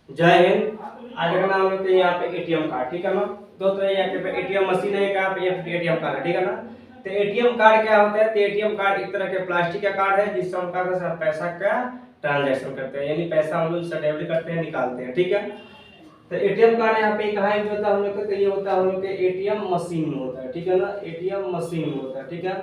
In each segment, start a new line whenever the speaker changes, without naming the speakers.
जय हिंद। आज का नाम लेते हैं यहाँ पे एटीएम कार्ड, ठीक है ना। दो तरह यहाँ पे एटीएम मशीन है, यहाँ पे एटीएम कार्ड है, ठीक है ना। तो एटीएम कार्ड क्या होता है? तो एटीएम कार्ड एक तरह के प्लास्टिक का कार्ड है जिससे हम पैसा का ट्रांजैक्शन करते हैं, यानी पैसा हम लोग इससे डेबिट करते हैं, निकालते हैं, ठीक है। तो एटीएम कार्ड यहाँ पे कहाँ यूज होता है हम लोग का? तो ये होता है हम लोग के एटीएम मशीन में होता है, ठीक है ना। एटीएम मशीन में होता है, ठीक है।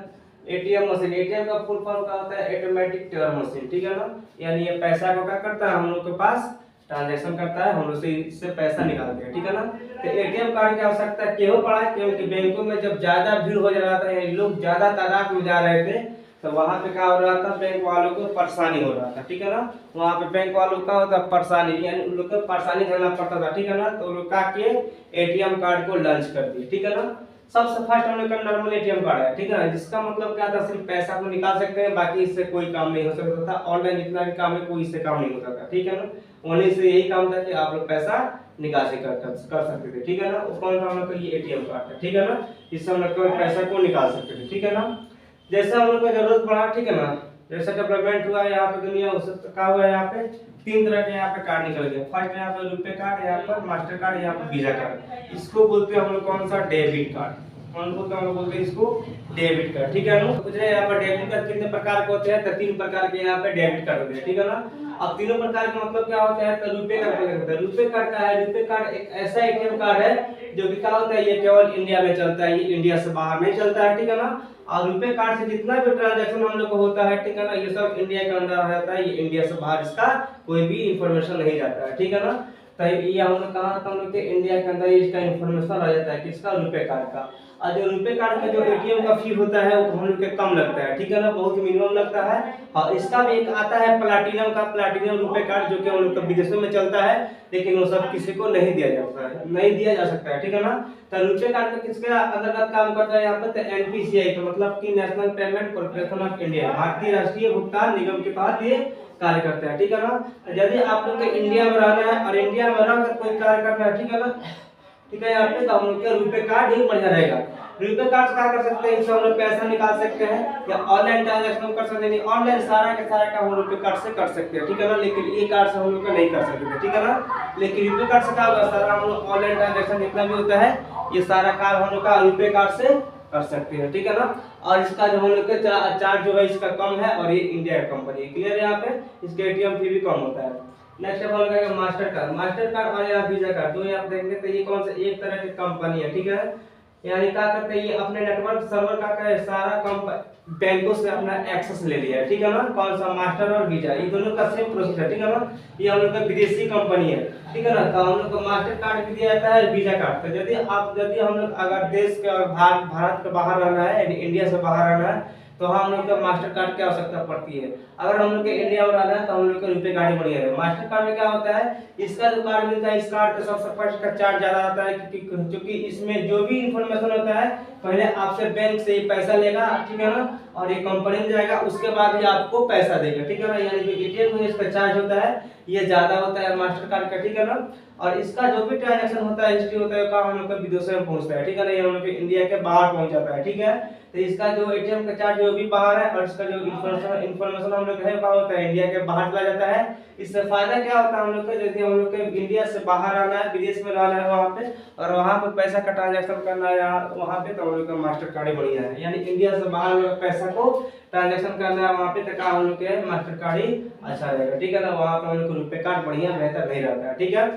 एटीएम मशीन, एटीएम का फुल फॉर्म क्या होता है? ऑटोमेटिक टेलर मशीन, ठीक है ना। यानी ये पैसा को क्या करता है? हम लोग के पास ट्रांजैक्शन करता है, हम लोग से इससे पैसा निकालते हैं, ठीक है ना। तो एटीएम कार्ड की आवश्यकता क्यों पड़ा है? क्योंकि बैंकों में जब ज्यादा भीड़ हो जा रहा था, लोग ज्यादा तादाद में जा रहे थे, तो वहां पे क्या हो रहा था? बैंक वालों को परेशानी हो रहा था, ठीक है ना। वहां पे बैंक वालों का होता परेशानी, यानी उन लोग को परेशानी झेलना पड़ता था, ठीक है ना। तो लोग क्या किए? एटीएम कार्ड को लॉन्च कर दिए, ठीक है ना। सबसे फर्स्ट हम लोग का नॉर्मल एटीएम कार्ड है, ठीक है ना। जिसका मतलब क्या था? सिर्फ पैसा को निकाल सकते हैं, बाकी इससे कोई काम नहीं हो सकता था। ऑनलाइन जितना भी काम है कोई इससे काम नहीं होता था, ठीक है ना। ओनली से यही काम था कि आप लोग पैसा निकासी कर सकते थे, ठीक है ना। वो कौन सा हम लोग का? ये एटीएम कार्ड है, ठीक है ना। इससे हम लोग पैसा को निकाल सकते थे, ठीक है ना। जैसे हम लोग को जरूरत पड़ा, ठीक है ना, जैसे डेवलपमेंट हुआ यहाँ पे दुनिया, उससे क्या हुआ? यहाँ पे तीन तरह के यहाँ पे कार्ड निकल गए। फर्स्ट यहाँ पे रुपए कार्ड, यहाँ पर मास्टर कार्ड, यहाँ पे वीजा कार्ड। इसको बोलते हैं हम लोग कौन सा? Debit card. कौन बोलते हैं? हम लोग बोलते हैं इसको डेबिट कार्ड, ठीक है ना। कुछ यहाँ पर डेबिट कार्ड कितने प्रकार के होते हैं? तो तीन प्रकार के यहाँ पे डेबिट कार्ड होते हैं, ठीक है ना। अब तीनों प्रकार का मतलब क्या होता है? तो रुपए कार्ड होता है। रुपए कार्ड का है, रुपए कार्ड एक ऐसा एटीएम कार्ड है जो कि क्या होता है? ये केवल इंडिया में चलता है, ये इंडिया से बाहर नहीं चलता है, ठीक है ना। और रुपए कार्ड से जितना भी ट्रांजैक्शन हम लोग को होता है, ठीक है ना, ये सब इंडिया के अंदर रहता है, ये इंडिया से बाहर इसका कोई भी इंफॉर्मेशन नहीं जाता है, ठीक है ना। तो ये हम लोग कहा था, हम लोग के इंडिया के अंदर इसका इंफॉर्मेशन आ जाता है, किसका? रुपए कार्ड का। और जो रुपए कार्ड का जो एटीएम का फी होता है वो हम लोग के कम लगता है, ठीक है ना, बहुत मिनिमम लगता है। और इसका भी एक आता है प्लैटिनम का, प्लैटिनम रुपए कार्ड, जो कि हम लोग के विदेशों में चलता है, लेकिन वो सब किसी को नहीं दिया जाता है, नहीं दिया जा सकता है, ठीक है ना। तो रुपए कार्ड का किसके अंतर्गत काम करता है यहाँ पर? तो एनपीसीआई का मतलब कि national payment corporation of India, भारतीय राष्ट्रीय भुगतान निगम के तहत ये कार्य करता है, ठीक है ना। यदि आप लोग को इंडिया में रहना है और इंडिया में रहकर कोई कार्य करना है, ठीक है ना, ठीक है, यहाँ पे तो हम लोग के रुपए कार्ड ही बढ़िया रहेगा। रुपए कार्ड से क्या कर सकते हैं? इससे हम लोग पैसा निकाल सकते हैं या ऑनलाइन ट्रांजैक्शन कर सकते हैं। ऑनलाइन सारा के सारा काम हम रुपए कार्ड से कर सकते हैं, ठीक है ना। लेकिन ये कार्ड से हम लोग का नहीं कर सकते, ठीक है ना। लेकिन रुपए कार्ड से क्या होगा? सारा हम लोग ऑनलाइन ट्रांजैक्शन जितना भी होता है, ये सारा काम हम लोग का रुपए कार्ड से कर सकते हैं, ठीक है ना। और इसका जो हम लोग का चार्ज जो है इसका कम है, और ये इंडिया की कंपनी है, क्लियर है। यहाँ पे इसके एटीएम फी भी कम होता है। नेक्स्ट हम लोग मास्टर कार्ड, मास्टर कार्ड और यहाँ वीजा कार्ड, दो यहाँ देखेंगे तो ये कौन से? एक तरह की कंपनी है, ठीक है। यानी क्या करते हैं? ये अपने नेटवर्क सर्वर का सारा बैंकों से अपना एक्सेस ले लिया है, ठीक है ना। कौन सा? मास्टर और वीजा, ये दोनों का सेम प्रोसेस है, ठीक है ना। ये हम लोग का विदेशी कंपनी है, ठीक है ना। तो हम लोग को मास्टर कार्ड भी दिया जाता है, वीजा कार्ड। तो यदि हम लोग अगर देश के और भारत के बाहर रहना है, यानी इंडिया से बाहर रहना है, तो हम लोग को मास्टर कार्ड की आवश्यकता पड़ती है। अगर हम लोग के इंडिया में रहना है तो हम लोग को रुपए कार्ड ही बढ़िया है। मास्टर कार्ड में क्या होता है? इसका जो कार्ड मिलता है, इस कार्ड का सबसे फर्स्ट का चार्ज ज्यादा आता है, क्योंकि इसमें जो भी इंफॉर्मेशन होता है पहले आपसे बैंक से ही पैसा लेगा, ठीक है ना, और ये कंपनी में जाएगा, उसके बाद ही आपको पैसा देगा, ठीक है ना। यानी जो एटीएम में इसका चार्ज होता है ये ज्यादा होता है मास्टर कार्ड का, ठीक है ना। और इसका जो भी ट्रांजैक्शन होता है, हिस्ट्री होता है, का हम लोग का विदेशों में पहुंचता है, ठीक है ना। ये हम लोग इंडिया के बाहर पहुंच जाता है, ठीक है। तो इसका जो एटीएम का चार्ज जो भी बाहर है, और इसका जो इंफॉर्मेशन हम लोग है क्या होता है? इंडिया के बाहर चला जाता है। इससे फायदा क्या होता है हम लोग को? यदि हम लोग को इंडिया से बाहर आना है, विदेश में रहना है वहाँ पे, और वहाँ पे पैसा का ट्रांजैक्शन करना है वहाँ पे, तो हम लोग का मास्टर कार्ड ही बढ़िया है। यानी इंडिया से बाहर पैसा को ट्रांजैक्शन करना है वहाँ पे, तो हम लोग के मास्टर कार्ड ही अच्छा रहेगा, ठीक है ना। वहाँ पे हम लोग को रुपए कार्ड बढ़िया बेहतर नहीं रहता है, ठीक है।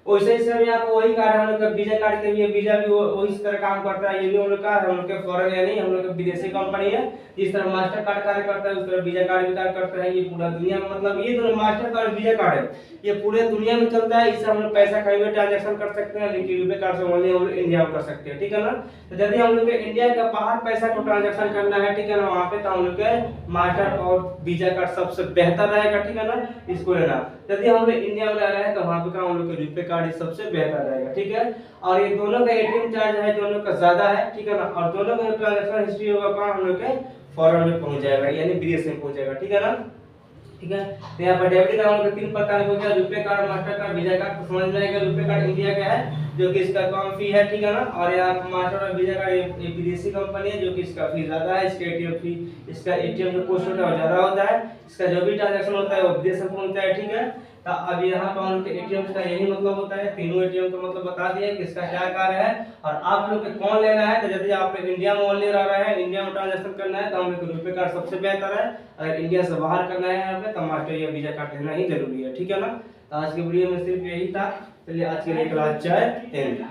वैसे ही सर यहाँ पे वही कार्ड है हम लोग का, वीजा कार्ड के लिए वीजा भी वही तरह काम करता है। ये भी हम लोग का हम लोग के फॉरेन यानी हम लोग का विदेशी कंपनी है। जिस तरह मास्टर कार्ड कार्य करता है उस तरह वीजा कार्ड भी कार्य करता है। ये पूरा दुनिया में, मतलब ये दोनों मास्टर कार्ड वीजा कार्ड है, ये पूरे दुनिया में चलता है। इससे हम लोग पैसा कहीं भी ट्रांजैक्शन कर सकते हैं, लेकिन रुपए कार्ड से ओनली हम लोग इंडिया में कर सकते हैं, ठीक है ना। तो यदि हम लोग इंडिया के बाहर पैसा को ट्रांजैक्शन करना है, ठीक है ना, वहाँ पे तो हम लोग के मास्टर और वीजा कार्ड सबसे बेहतर रहेगा, ठीक है ना, इसको लेना। यदि हम लोग इंडिया में रह रहे हैं तो वहाँ पे हम लोग के रुपए कार्ड सबसे बेहतर रहेगा, ठीक है। और ये दोनों का एटीएम चार्ज है दोनों का ज्यादा है, ठीक है ना। और दोनों का ट्रांजैक्शन हिस्ट्री होगा कहाँ? हम लोग के फॉरेन में पहुंच जाएगा, यानी विदेश में पहुंच जाएगा, ठीक है ना। ठीक है। तो यहाँ पर डेबिट कार्ड के तीन प्रकार हो गया, रुपए card, master card, visa card. तो समझ में आएगा रुपए कार्ड इंडिया का है जो कि इसका कम फी है, ठीक है ना। और यहाँ मास्टर और वीजा कार्ड ये विदेशी कंपनी है जो कि इसका फी ज्यादा है। इसका एटीएम फी, इसका एटीएम जो कॉस्ट होता है वो ज्यादा होता है। इसका जो भी ट्रांजैक्शन होता है वो विदेश में पहुंचता है, ठीक है। तो अब यहाँ पर हम लोग के एटीएम का यही मतलब होता है, तीनों एटीएम का मतलब बता दिए किसका क्या कार्य है। और आप लोग के कौन लेना है, तो यदि आप लोग इंडिया में ओनली रह रहे हैं, इंडिया में ट्रांजेक्शन करना है, तो हम लोग को रुपए कार्ड सबसे बेहतर है। अगर इंडिया से बाहर करना है यहाँ पे, तो मास्टर या वीजा कार्ड लेना ही जरूरी है, ठीक है ना। तो आज के वीडियो में सिर्फ यही था। चलिए आज के लिए क्लास 4 एंड।